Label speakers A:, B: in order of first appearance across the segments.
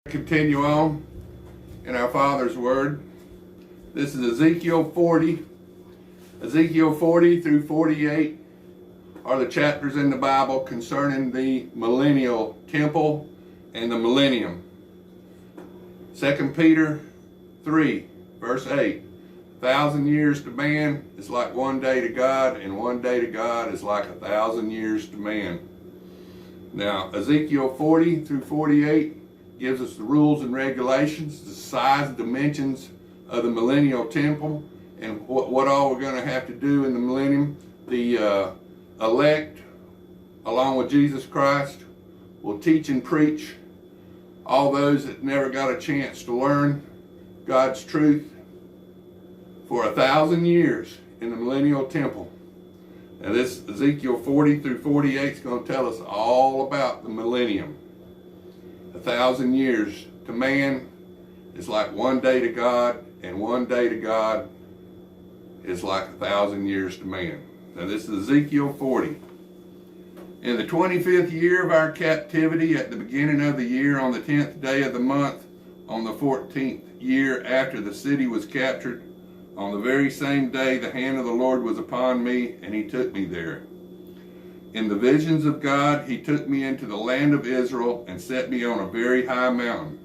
A: Continue on in our Father's Word. This is Ezekiel 40. Ezekiel 40 through 48 are the chapters in the Bible concerning the millennial temple and the millennium. 2 Peter 3, verse 8. 1,000 years to man is like one day to God, and one day to God is like 1,000 years to man. Now, Ezekiel 40 through 48 gives us the rules and regulations, the size and dimensions of the millennial temple, and what all we're going to have to do in the millennium. The elect, along with Jesus Christ, will teach and preach all those that never got a chance to learn God's truth for 1,000 years in the millennial temple. And this Ezekiel 40 through 48 is going to tell us all about the millennium. 1,000 years to man is like one day to God, and one day to God is like 1,000 years to man. Now this is Ezekiel 40. In the 25th year of our captivity, at the beginning of the year, on the 10th day of the month, on the 14th year after the city was captured, on the very same day the hand of the Lord was upon me, and he took me there. In the visions of God, he took me into the land of Israel and set me on a very high mountain.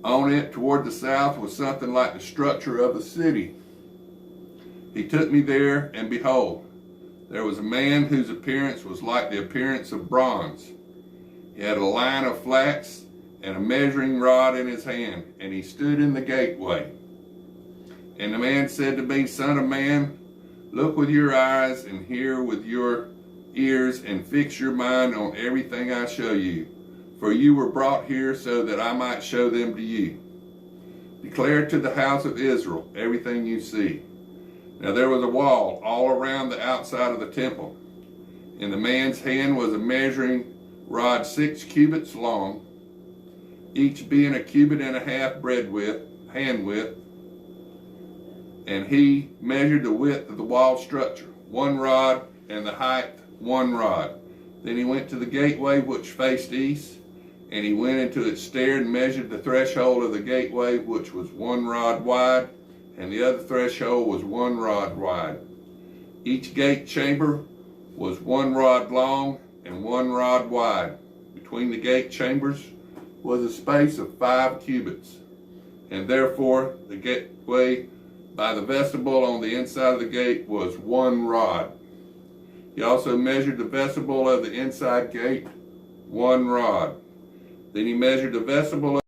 A: On it, toward the south, was something like the structure of a city. He took me there, and behold, there was a man whose appearance was like the appearance of bronze. He had a line of flax and a measuring rod in his hand, and he stood in the gateway. And the man said to me, Son of man, look with your eyes and hear with your ears, and fix your mind on everything I show you. For you were brought here so that I might show them to you. Declare to the house of Israel everything you see. Now there was a wall all around the outside of the temple. In the man's hand was a measuring rod 6 cubits long, each being a cubit and a half hand width. And he measured the width of the wall structure, 1 rod, and the height 1 rod. Then he went to the gateway which faced east, and he went into its stair and measured the threshold of the gateway, which was 1 rod wide, and the other threshold was 1 rod wide. Each gate chamber was 1 rod long and 1 rod wide. Between the gate chambers was a space of 5 cubits, and therefore the gateway by the vestibule on the inside of the gate was 1 rod. He also measured the vestibule of the inside gate 1 rod. Then he measured the vestibule